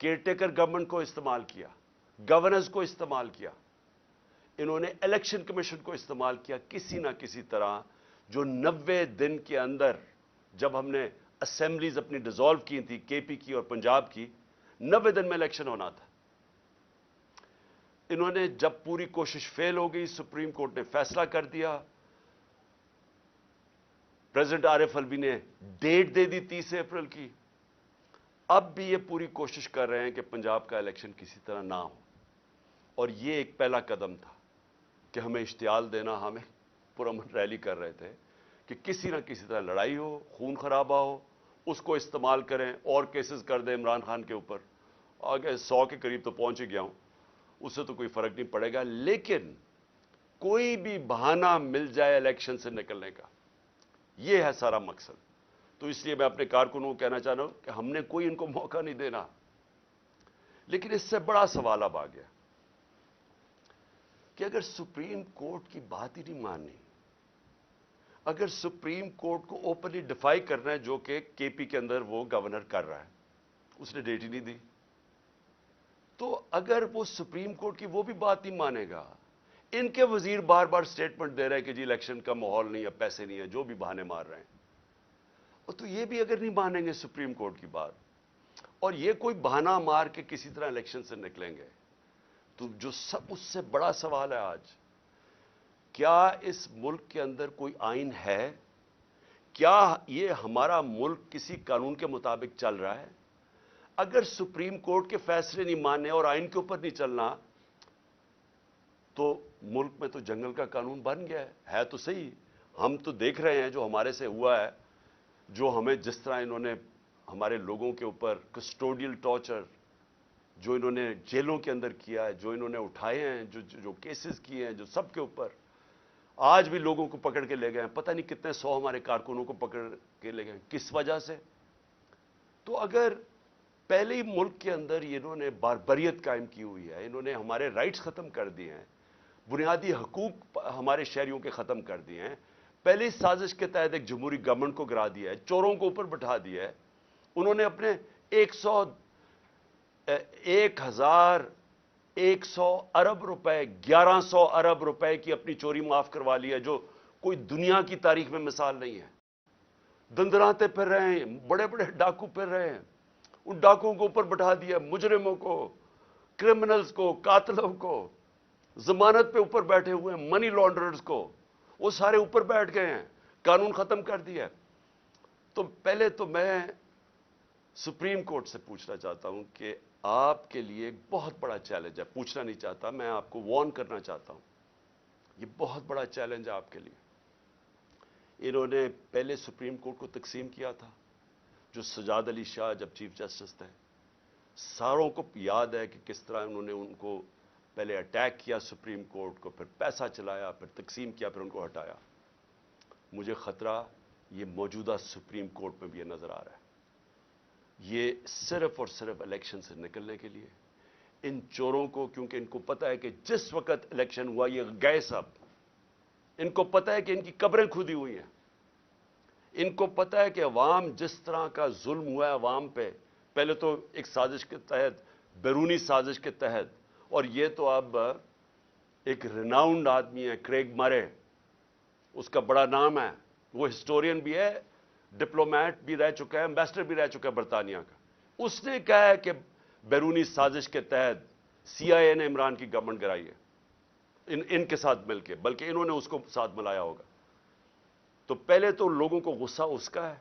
Care taker government کو استعمال کیا, گورننس کو استعمال کیا, انہوں نے الیکشن کمیشن کو استعمال کیا کسی نہ کسی طرح, جو 90 دن کے اندر, جب ہم نے اسمبلیز اپنی ڈیزالو کی تھی, کے پی کی اور پنجاب کی, 90 دن میں الیکشن ہونا تھا. انہوں نے جب پوری کوشش فیل ہو گئی, سپریم کورٹ نے فیصلہ کر دیا, پریزیڈنٹ عارف الوی نے ڈیٹ دے دی 30 اپریل کی. اب بھی یہ پوری کوشش کر رہے ہیں کہ پنجاب کا الیکشن کسی طرح نہ ہو, اور یہ ایک پہلا قدم تھا کہ ہمیں اشتعال دینا, ہمیں پرامن ریلی کر رہے تھے کہ کسی نہ کسی طرح لڑائی ہو, خون خرابہ ہو, اس کو استعمال کریں اور کیسز کر دیں عمران خان کے اوپر. آگے 100 کے قریب تو پہنچ ہی گیا ہوں, اس سے تو کوئی فرق نہیں پڑے گا, لیکن کوئی بھی بہانہ مل جائے الیکشن سے نکلنے کا, یہ ہے سارا مقصد. تو اس لیے میں اپنے کارکنوں کو کہنا چاہ رہا ہوں کہ ہم نے کوئی ان کو موقع نہیں دینا. لیکن اس سے بڑا سوال اب آ گیا کہ اگر سپریم کورٹ کی بات ہی نہیں ماننی, اگر سپریم کورٹ کو اوپنلی ڈیفائی کرنا ہے, جو کہ کے پی کے اندر وہ گورنر کر رہا ہے, اس نے ڈیٹ ہی نہیں دی, تو اگر وہ سپریم کورٹ کی وہ بھی بات نہیں مانے گا, ان کے وزیر بار بار سٹیٹمنٹ دے رہے ہیں کہ جی الیکشن کا ماحول نہیں ہے, پیسے نہیں ہے, جو بھی بہانے مار رہے ہیں, اور تو یہ بھی اگر نہیں مانیں گے سپریم کورٹ کی بات, اور یہ کوئی بہانہ مار کے کسی طرح الیکشن سے نکلیں گے, تو جو سب اس سے بڑا سوال ہے آج, کیا اس ملک کے اندر کوئی آئین ہے؟ کیا یہ ہمارا ملک کسی قانون کے مطابق چل رہا ہے؟ اگر سپریم کورٹ کے فیصلے نہیں ماننے اور آئین کے اوپر نہیں چلنا, تو ملک میں تو جنگل کا قانون بن گیا ہے تو صحیح. ہم تو دیکھ رہے ہیں جو ہمارے سے ہوا ہے, جو ہمیں جس طرح انہوں نے ہمارے لوگوں کے اوپر کسٹوڈیل ٹارچر جو انہوں نے جیلوں کے اندر کیا ہے, جو انہوں نے اٹھائے ہیں, جو کیسز کیے ہیں, جو سب کے اوپر آج بھی لوگوں کو پکڑ کے لے گئے ہیں, پتہ نہیں کتنے 100 ہمارے کارکنوں کو پکڑ کے لے گئے, کس وجہ سے؟ تو اگر پہلے ہی ملک کے اندر انہوں نے باربریت قائم کی ہوئی ہے, انہوں نے ہمارے رائٹس ختم کر دیے ہیں, بنیادی حقوق ہمارے شہریوں کے ختم کر دیے ہیں, پہلی سازش کے تحت ایک جمہوری گورنمنٹ کو گرا دیا ہے, چوروں کو اوپر بٹھا دیا ہے, انہوں نے اپنے 1100 ارب روپے 1100 ارب روپے کی اپنی چوری معاف کروا لی ہے, جو کوئی دنیا کی تاریخ میں مثال نہیں ہے. دندراتے پھر رہے ہیں, بڑے بڑے ڈاکو پھر رہے ہیں, ان ڈاکوؤں کو اوپر بٹھا دیا, مجرموں کو, کرمنلز کو, قاتلوں کو, ضمانت پہ اوپر بیٹھے ہوئے ہیں, منی لانڈررز کو, وہ سارے اوپر بیٹھ گئے ہیں, قانون ختم کر دیا. تو پہلے تو میں سپریم کورٹ سے پوچھنا چاہتا ہوں کہ آپ کے لیے ایک بہت بڑا چیلنج ہے, پوچھنا نہیں چاہتا, میں آپ کو وارن کرنا چاہتا ہوں, یہ بہت بڑا چیلنج ہے آپ کے لیے. انہوں نے پہلے سپریم کورٹ کو تقسیم کیا تھا, جو سجاد علی شاہ جب چیف جسٹس تھے, ساروں کو یاد ہے کہ کس طرح انہوں نے ان کو پہلے اٹیک کیا سپریم کورٹ کو, پھر پیسہ چلایا, پھر تقسیم کیا, پھر ان کو ہٹایا. مجھے خطرہ یہ موجودہ سپریم کورٹ میں بھی یہ نظر آ رہا ہے. یہ صرف اور صرف الیکشن سے نکلنے کے لیے ان چوروں کو, کیونکہ ان کو پتہ ہے کہ جس وقت الیکشن ہوا یہ گئے سب, ان کو پتہ ہے کہ ان کی قبریں کھودی ہوئی ہیں, ان کو پتہ ہے کہ عوام جس طرح کا ظلم ہوا ہے عوام پہ, پہلے تو ایک سازش کے تحت, بیرونی سازش کے تحت, اور یہ تو اب ایک ریناؤنڈ آدمی ہے کریگ مرے, اس کا بڑا نام ہے, وہ ہسٹورین بھی ہے, ڈپلومیٹ بھی رہ چکا ہے, ایمبیسڈر بھی رہ چکا ہے برطانیہ کا. اس نے کہا ہے کہ بیرونی سازش کے تحت سی آئی اے نے عمران کی گورنمنٹ گرائی ہے ان کے ساتھ مل کے, بلکہ انہوں نے اس کو ساتھ ملایا ہوگا. تو پہلے تو لوگوں کو غصہ اس کا ہے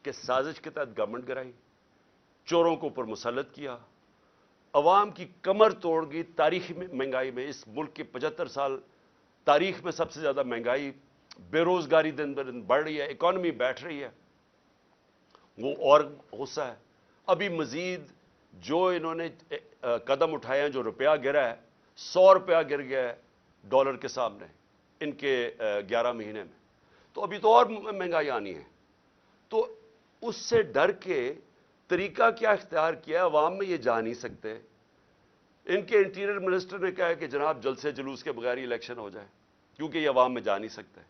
کہ سازش کے تحت گورنمنٹ گرائی, چوروں کو اوپر مسلط کیا, عوام کی کمر توڑ گئی. تاریخی مہنگائی میں, اس ملک کی 75 سال تاریخ میں سب سے زیادہ مہنگائی, بے روزگاری دن بدن بڑھ رہی ہے, اکانومی بیٹھ رہی ہے, وہ اور غصہ ہے. ابھی مزید جو انہوں نے قدم اٹھائے ہیں, جو روپیہ گرا ہے, 100 روپیہ گر گیا ہے ڈالر کے سامنے ان کے 11 مہینے میں, تو ابھی تو اور مہنگائی آنی ہے. تو اس سے ڈر کے طریقہ کیا اختیار کیا ہے, عوام میں یہ جا نہیں سکتے. ان کے انٹیریئر منسٹر نے کہا ہے کہ جناب جلسے جلوس کے بغیر ہی الیکشن ہو جائے, کیونکہ یہ عوام میں جا نہیں سکتے.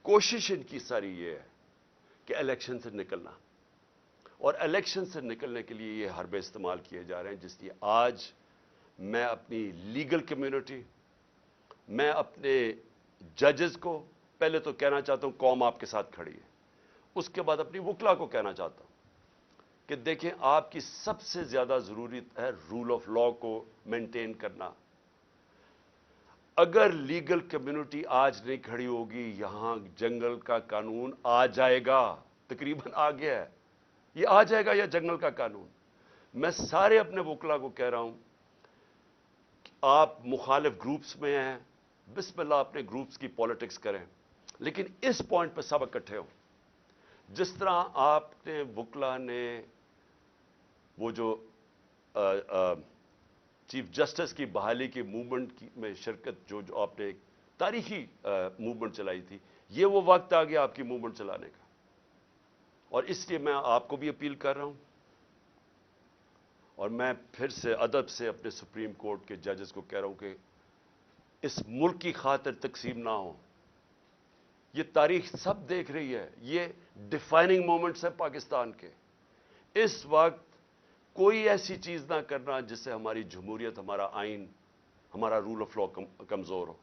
کوشش ان کی ساری یہ ہے کہ الیکشن سے نکلنا, اور الیکشن سے نکلنے کے لیے یہ حربے استعمال کیے جا رہے ہیں، جس لیے آج میں اپنی لیگل کمیونٹی، میں اپنے ججز کو پہلے تو کہنا چاہتا ہوں قوم آپ کے ساتھ کھڑی ہے، اس کے بعد اپنی وکلا کو کہنا چاہتا ہوں کہ دیکھیں آپ کی سب سے زیادہ ضرورت ہے رول آف لا کو مینٹین کرنا۔ اگر لیگل کمیونٹی آج نہیں کھڑی ہوگی، یہاں جنگل کا قانون آ جائے گا، تقریباً آ گیا ہے، یہ آ جائے گا یا جنگل کا قانون۔ میں سارے اپنے وکلا کو کہہ رہا ہوں کہ آپ مخالف گروپس میں ہیں، بسم اللہ اپنے گروپس کی پالیٹکس کریں، لیکن اس پوائنٹ پہ سب اکٹھے ہوں۔ جس طرح آپ نے وکلا نے وہ جو چیف جسٹس کی بحالی کی موومنٹ میں شرکت، جو آپ نے ایک تاریخی موومنٹ چلائی تھی، یہ وہ وقت آ گیا آپ کی موومنٹ چلانے کا، اور اس لیے میں آپ کو بھی اپیل کر رہا ہوں، اور میں پھر سے ادب سے اپنے سپریم کورٹ کے ججز کو کہہ رہا ہوں کہ اس ملک کی خاطر تقسیم نہ ہو۔ یہ تاریخ سب دیکھ رہی ہے، یہ ڈیفائننگ مومنٹس ہیں پاکستان کے۔ اس وقت کوئی ایسی چیز نہ کرنا جس سے ہماری جمہوریت، ہمارا آئین، ہمارا رول آف لا کمزور ہو۔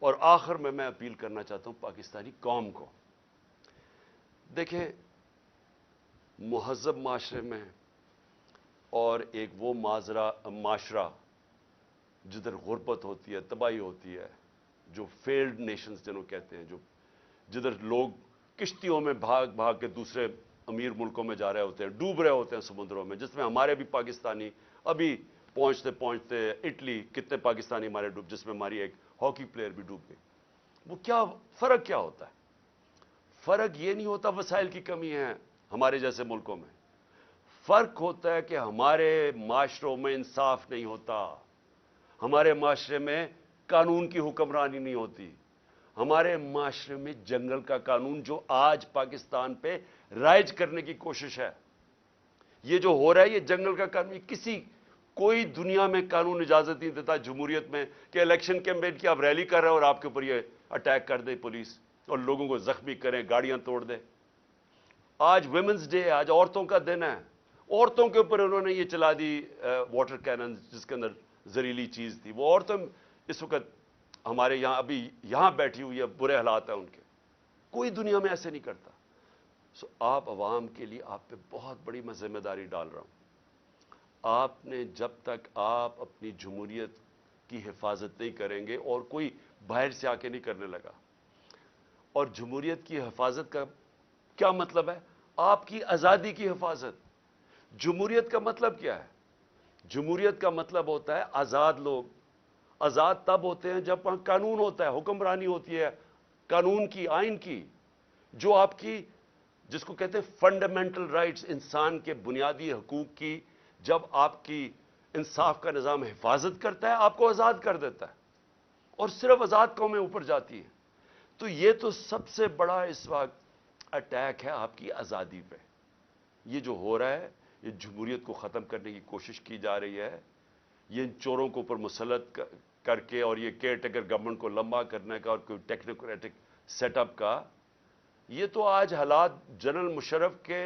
اور آخر میں اپیل کرنا چاہتا ہوں پاکستانی قوم کو، دیکھیں مہذب معاشرے میں اور ایک وہ معاشرہ جدھر غربت ہوتی ہے، تباہی ہوتی ہے، جو فیلڈ نیشنز جنہوں کہتے ہیں، جدھر لوگ کشتیوں میں بھاگ بھاگ کے دوسرے امیر ملکوں میں جا رہے ہوتے ہیں، ڈوب رہے ہوتے ہیں سمندروں میں، جس میں ہمارے بھی پاکستانی ابھی پہنچتے پہنچتے اٹلی کتنے پاکستانی ہمارے ڈوب، جس میں ہماری ایک ہاکی پلیئر بھی ڈوب گئی۔ وہ کیا فرق کیا ہوتا ہے؟ فرق یہ نہیں ہوتا وسائل کی کمی ہے ہمارے جیسے ملکوں میں، فرق ہوتا ہے کہ ہمارے معاشروں میں انصاف نہیں ہوتا، ہمارے معاشرے میں قانون کی حکمرانی نہیں ہوتی، ہمارے معاشرے میں جنگل کا قانون جو آج پاکستان پہ رائج کرنے کی کوشش ہے، یہ جو ہو رہا ہے یہ جنگل کا قانون، کوئی دنیا میں قانون اجازت نہیں دیتا جمہوریت میں کہ الیکشن کیمپین کی آپ ریلی کر رہے ہیں اور آپ کے اوپر یہ اٹیک کر دے پولیس اور لوگوں کو زخمی کریں، گاڑیاں توڑ دے۔ آج ویمنز ڈے ہے، آج عورتوں کا دن ہے، عورتوں کے اوپر انہوں نے یہ چلا دی واٹر کینن جس کے اندر زہریلی چیز تھی، وہ عورتیں اس وقت ہمارے یہاں ابھی یہاں بیٹھی ہوئی ہے، برے حالات ہیں ان کے، کوئی دنیا میں ایسے نہیں کرتا۔ آپ عوام کے لیے آپ پہ بہت بڑی میں ذمہ داری ڈال رہا ہوں، آپ نے جب تک آپ اپنی جمہوریت کی حفاظت نہیں کریں گے، اور کوئی باہر سے آ کے نہیں کرنے لگا، اور جمہوریت کی حفاظت کا کیا مطلب ہے؟ آپ کی آزادی کی حفاظت۔ جمہوریت کا مطلب کیا ہے؟ جمہوریت کا مطلب ہوتا ہے آزاد لوگ۔ آزاد تب ہوتے ہیں جب وہاں قانون ہوتا ہے، حکمرانی ہوتی ہے قانون کی، آئین کی، جو آپ کی جس کو کہتے ہیں فنڈامنٹل رائٹس، انسان کے بنیادی حقوق کی، جب آپ کی انصاف کا نظام حفاظت کرتا ہے، آپ کو آزاد کر دیتا ہے، اور صرف آزاد قومیں اوپر جاتی ہیں۔ تو یہ تو سب سے بڑا اس وقت اٹیک ہے آپ کی آزادی پہ۔ یہ جو ہو رہا ہے، یہ جمہوریت کو ختم کرنے کی کوشش کی جا رہی ہے، یہ ان چوروں کو اوپر مسلط کر کے، اور یہ کیئر ٹیکر گورنمنٹ کو لمبا کرنے کا اور کوئی ٹیکنوکریٹک سیٹ اپ کا، یہ تو آج حالات جنرل مشرف کے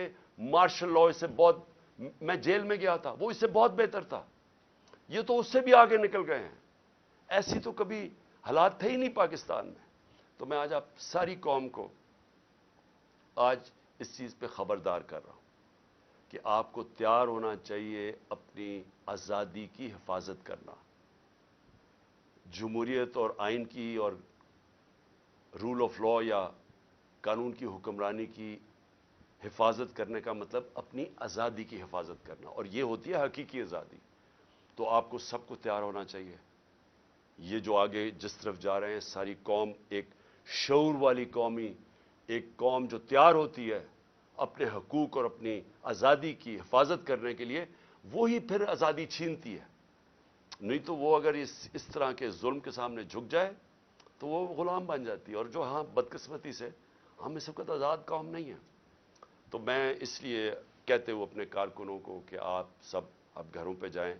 مارشل لاء سے بہت، میں جیل میں گیا تھا، وہ اس سے بہت بہتر تھا، یہ تو اس سے بھی آگے نکل گئے ہیں، ایسی تو کبھی حالات تھے ہی نہیں پاکستان میں۔ تو میں آج آپ ساری قوم کو آج اس چیز پہ خبردار کر رہا ہوں کہ آپ کو تیار ہونا چاہیے اپنی آزادی کی حفاظت کرنا۔ جمہوریت اور آئین کی اور رول آف لا یا قانون کی حکمرانی کی حفاظت کرنے کا مطلب اپنی آزادی کی حفاظت کرنا، اور یہ ہوتی ہے حقیقی آزادی۔ تو آپ کو سب کو تیار ہونا چاہیے۔ یہ جو آگے جس طرف جا رہے ہیں، ساری قوم ایک شعور والی قومی، ایک قوم جو تیار ہوتی ہے اپنے حقوق اور اپنی آزادی کی حفاظت کرنے کے لیے، وہی پھر آزادی چھینتی ہے۔ نہیں تو وہ اگر اس طرح کے ظلم کے سامنے جھک جائے تو وہ غلام بن جاتی ہے، اور جو ہاں بدقسمتی سے ہم اس وقت آزاد قوم نہیں ہیں۔ تو میں اس لیے کہتے ہوئے اپنے کارکنوں کو کہ آپ سب اب گھروں پہ جائیں،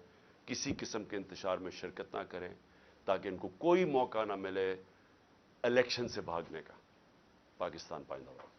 کسی قسم کے انتشار میں شرکت نہ کریں، تاکہ ان کو کوئی موقع نہ ملے الیکشن سے بھاگنے کا۔ پاکستان پائندہ باد۔